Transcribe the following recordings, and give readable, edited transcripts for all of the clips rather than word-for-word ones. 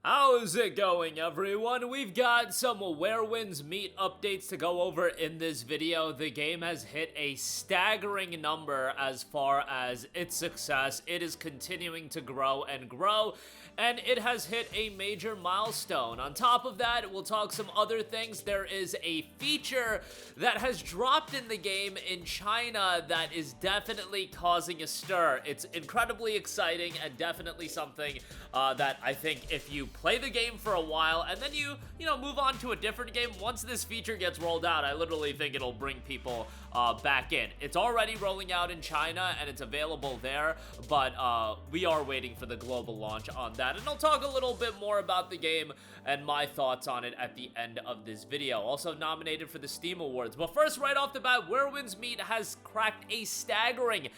How's it going, everyone? We've got some Where Winds Meet updates to go over in this video. The game has hit a staggering number as far as its success. It is continuing to grow and grow, and it has hit a major milestone. On top of that, we'll talk some other things. There is a feature that has dropped in the game in China that is definitely causing a stir. It's incredibly exciting and definitely something that I think if you play the game for a while and then you move on to a different game, once this feature gets rolled out, I literally think it'll bring people back in. It's already rolling out in China and it's available there, but we are waiting for the global launch on that, and I'll talk a little bit more about the game and my thoughts on it at the end of this video. Also nominated for the Steam Awards. But first, right off the bat, Where Winds Meet has cracked a staggering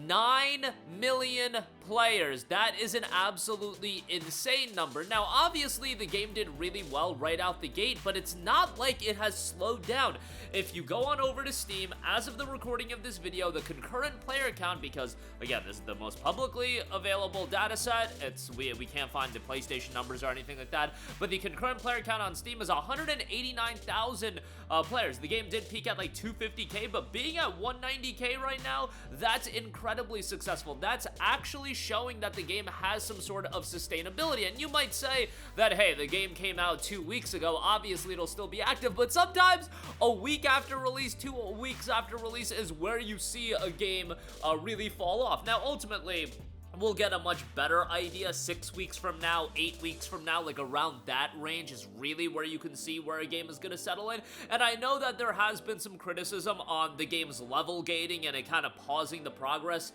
9 million players. That is an absolutely insane number. Now, obviously, the game did really well right out the gate, but it's not like it has slowed down. If you go on over to Steam, as of the recording of this video, the concurrent player count, because, again, this is the most publicly available data set, we can't find the PlayStation numbers or anything like that, but the concurrent player count on Steam is 189,000 players. The game did peak at like 250k, but being at 190k right now, that's incredibly successful. That's actually showing that the game has some sort of sustainability. And you might say that, hey, the game came out 2 weeks ago, obviously it'll still be active, but sometimes a week after release, 2 weeks after release is where you see a game really fall off. Now, ultimately, we'll get a much better idea 6 weeks from now, 8 weeks from now, like around that range is really where you can see where a game is going to settle in. And I know that there has been some criticism on the game's level gating and it kind of pausing the progress.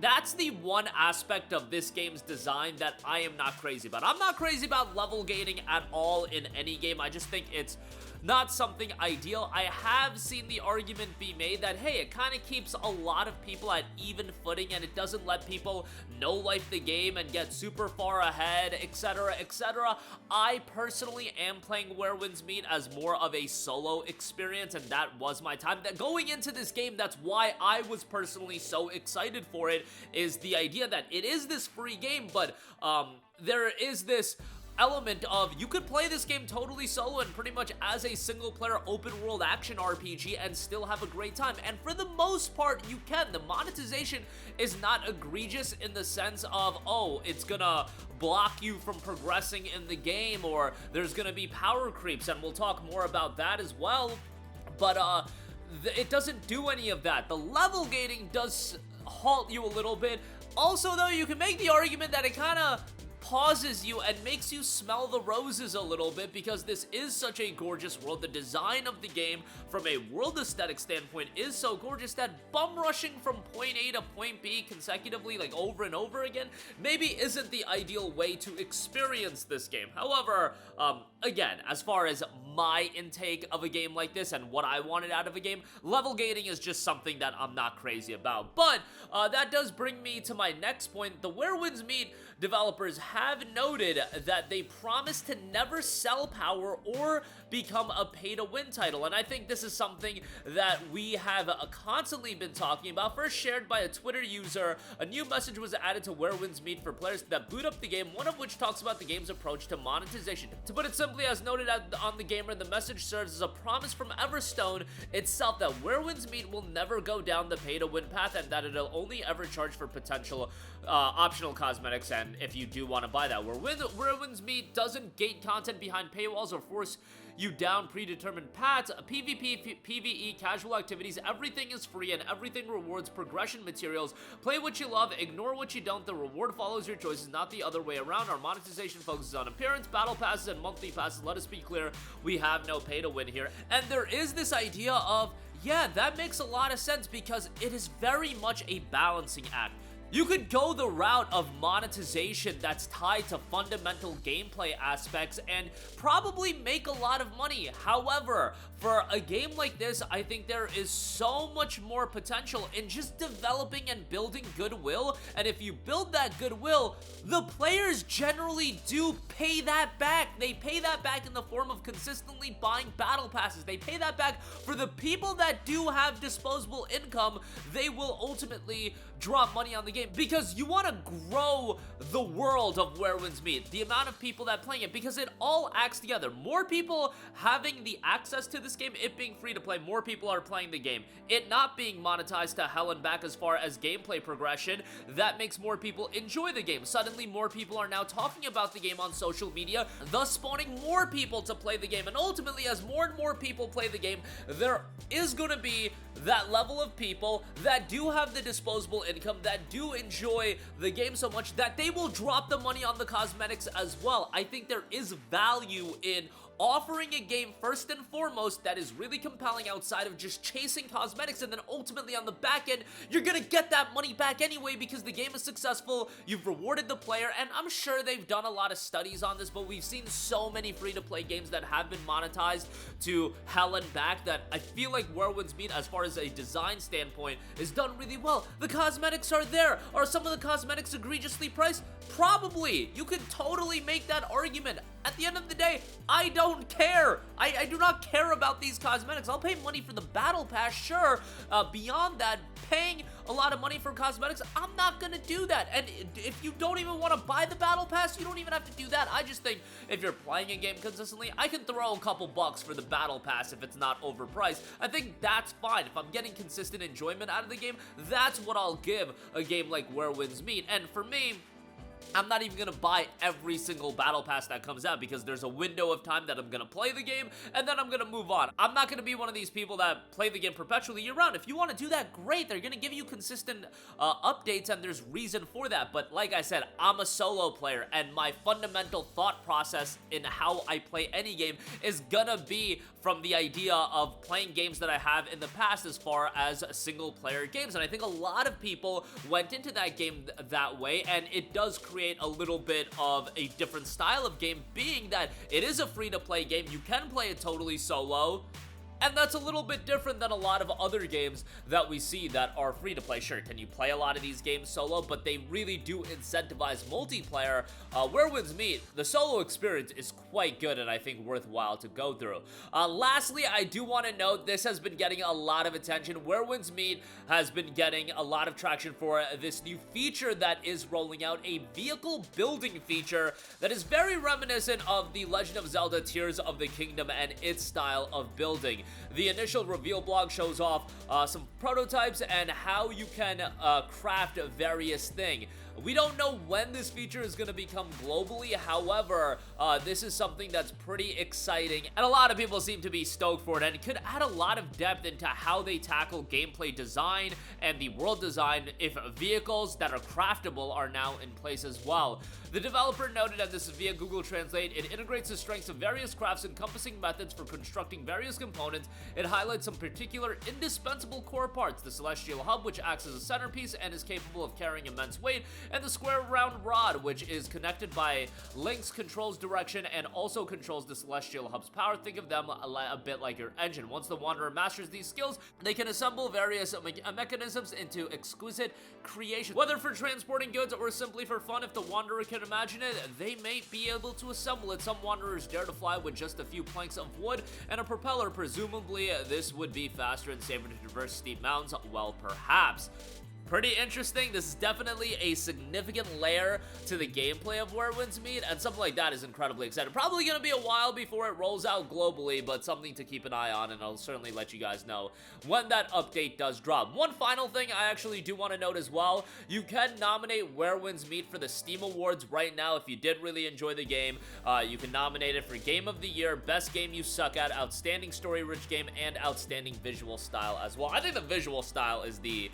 That's the one aspect of this game's design that I am not crazy about. I'm not crazy about level gating at all in any game. I just think it's not something ideal. I have seen the argument be made that, hey, it kind of keeps a lot of people at even footing and it doesn't let people no-life the game and get super far ahead, etc., etc. I personally am playing Where Winds Meet as more of a solo experience, and that was my time. Going into this game, that's why I was personally so excited for it, is the idea that it is this free game, but there is this element of you could play this game totally solo and pretty much as a single player open world action RPG and still have a great time, and for the most part you can. The monetization is not egregious in the sense of, oh, it's gonna block you from progressing in the game or there's gonna be power creeps, and we'll talk more about that as well, but it doesn't do any of that. The level gating does halt you a little bit. Also, though, you can make the argument that it kind of pauses you and makes you smell the roses a little bit, because this is such a gorgeous world. The design of the game from a world aesthetic standpoint is so gorgeous that bum rushing from point A to point B consecutively, like over and over again, maybe isn't the ideal way to experience this game. However, again, as far as my intake of a game like this and what I wanted out of a game, level gating is just something that I'm not crazy about. But that does bring me to my next point. The Where Winds Meet developers have noted that they promise to never sell power or become a pay-to-win title, and I think this is something that we have constantly been talking about. First shared by a Twitter user, a new message was added to Where Winds Meet for players that boot up the game, one of which talks about the game's approach to monetization. To put it simply, as noted on the gamer, the message serves as a promise from Everstone itself that Where Winds Meet will never go down the pay-to-win path, and that it'll only ever charge for potential optional cosmetics, and if you do want to buy that. Where Winds Meet doesn't gate content behind paywalls or force you down predetermined paths. PvP, PvE, casual activities, everything is free and everything rewards progression materials. Play what you love, ignore what you don't. The reward follows your choices, not the other way around. Our monetization focuses on appearance, battle passes, and monthly passes. Let us be clear, we have no pay to win here. And there is this idea of, yeah, that makes a lot of sense, because it is very much a balancing act. You could go the route of monetization that's tied to fundamental gameplay aspects and probably make a lot of money. However, for a game like this, I think there is so much more potential in just developing and building goodwill, and if you build that goodwill, the players generally do pay that back. They pay that back in the form of consistently buying battle passes. They pay that back for the people that do have disposable income. They will ultimately drop money on the game. game because you want to grow the world of Where Winds Meet, the amount of people that playing it, because it all acts together. More people having the access to this game, it being free to play, more people are playing the game. It not being monetized to hell and back as far as gameplay progression, that makes more people enjoy the game. Suddenly more people are now talking about the game on social media, thus spawning more people to play the game. And ultimately, as more and more people play the game, there is going to be that level of people that do have the disposable income, that do enjoy the game so much that they will drop the money on the cosmetics as well. I think there is value in offering a game first and foremost that is really compelling outside of just chasing cosmetics, and then ultimately on the back end, you're gonna get that money back anyway because the game is successful, you've rewarded the player. And I'm sure they've done a lot of studies on this, but we've seen so many free-to-play games that have been monetized to hell and back that I feel like Where Winds Meet, as far as a design standpoint, is done really well. The cosmetics are there. Are some of the cosmetics egregiously priced? Probably. You could totally make that argument. At the end of the day, I don't care. I do not care about these cosmetics. I'll pay money for the battle pass, sure. Beyond that, paying a lot of money for cosmetics, I'm not gonna do that. And if you don't even want to buy the battle pass, you don't even have to do that. I just think if you're playing a game consistently, I can throw a couple bucks for the battle pass if it's not overpriced. I think that's fine. If I'm getting consistent enjoyment out of the game, that's what I'll give a game like Where Winds Meet. And for me, I'm not even gonna buy every single battle pass that comes out because there's a window of time that I'm gonna play the game and then I'm gonna move on. I'm not gonna be one of these people that play the game perpetually year round. If you want to do that, great. They're gonna give you consistent updates and there's reason for that. But like I said, I'm a solo player and my fundamental thought process in how I play any game is gonna be from the idea of playing games that I have in the past as far as single player games. And I think a lot of people went into that game that way, and it does create a little bit of a different style of game, being that it is a free-to-play game. You can play it totally solo, and that's a little bit different than a lot of other games that we see that are free to play. Sure, can you play a lot of these games solo, but they really do incentivize multiplayer. Where Winds Meet, the solo experience is quite good and I think worthwhile to go through. Lastly, I do want to note this has been getting a lot of attention. Where Winds Meet has been getting a lot of traction for this new feature that is rolling out, a vehicle building feature that is very reminiscent of the Legend of Zelda Tears of the Kingdom and its style of building. The initial reveal blog shows off some prototypes and how you can craft various things. We don't know when this feature is going to become globally, however, this is something that's pretty exciting, and a lot of people seem to be stoked for it, and it could add a lot of depth into how they tackle gameplay design and the world design if vehicles that are craftable are now in place as well. The developer noted that this is via Google Translate. It integrates the strengths of various crafts encompassing methods for constructing various components. It highlights some particular indispensable core parts, the Celestial Hub, which acts as a centerpiece and is capable of carrying immense weight, and the square round rod, which is connected by links, controls direction, and also controls the Celestial Hub's power. Think of them a bit like your engine. Once the Wanderer masters these skills, they can assemble various mechanisms into exquisite creation. Whether for transporting goods or simply for fun, if the Wanderer can imagine it, they may be able to assemble it. Some Wanderers dare to fly with just a few planks of wood and a propeller. Presumably, this would be faster and safer to traverse steep mountains. Well, perhaps. Pretty interesting. This is definitely a significant layer to the gameplay of Where Winds Meet, and something like that is incredibly exciting. Probably going to be a while before it rolls out globally, but something to keep an eye on, and I'll certainly let you guys know when that update does drop. One final thing I actually do want to note as well, you can nominate Where Winds Meet for the Steam Awards right now if you did really enjoy the game. You can nominate it for Game of the Year, Best Game You Suck At, Outstanding Story-Rich Game, and Outstanding Visual Style as well. I think the visual style is the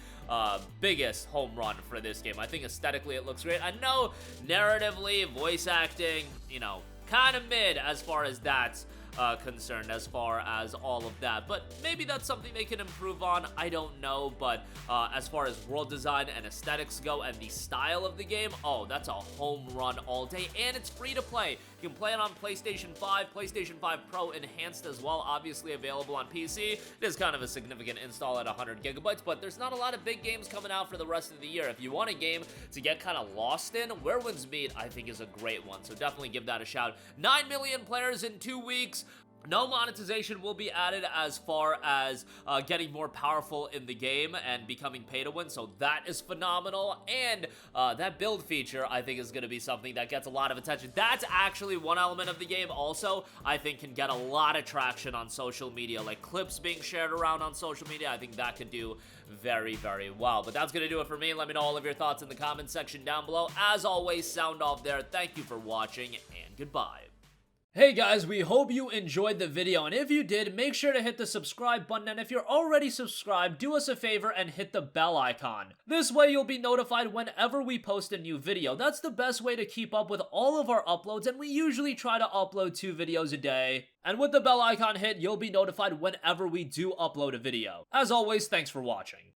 biggest home run for this game. I think aesthetically it looks great. I know narratively, voice acting, you know, kind of mid as far as that's concerned, as far as all of that, but maybe that's something they can improve on. I don't know, but as far as world design and aesthetics go and the style of the game, oh, that's a home run all day, and it's free to play. You can play it on PlayStation 5, PlayStation 5 Pro Enhanced as well, obviously available on PC. It is kind of a significant install at 100 gigabytes, but there's not a lot of big games coming out for the rest of the year. If you want a game to get kind of lost in, Where Winds Meet, I think, is a great one, so definitely give that a shout. 9 million players in 2 weeks. No monetization will be added as far as getting more powerful in the game and becoming pay to win, so that is phenomenal. And that build feature, I think, is going to be something that gets a lot of attention. That's actually one element of the game also I think can get a lot of traction on social media, like clips being shared around on social media. I think that could do very, very well. But that's going to do it for me. Let me know all of your thoughts in the comment section down below. As always, sound off there. Thank you for watching, and goodbye. Hey guys, we hope you enjoyed the video, and if you did, make sure to hit the subscribe button, and if you're already subscribed, do us a favor and hit the bell icon. This way you'll be notified whenever we post a new video. That's the best way to keep up with all of our uploads, and we usually try to upload 2 videos a day. And with the bell icon hit, you'll be notified whenever we do upload a video. As always, thanks for watching.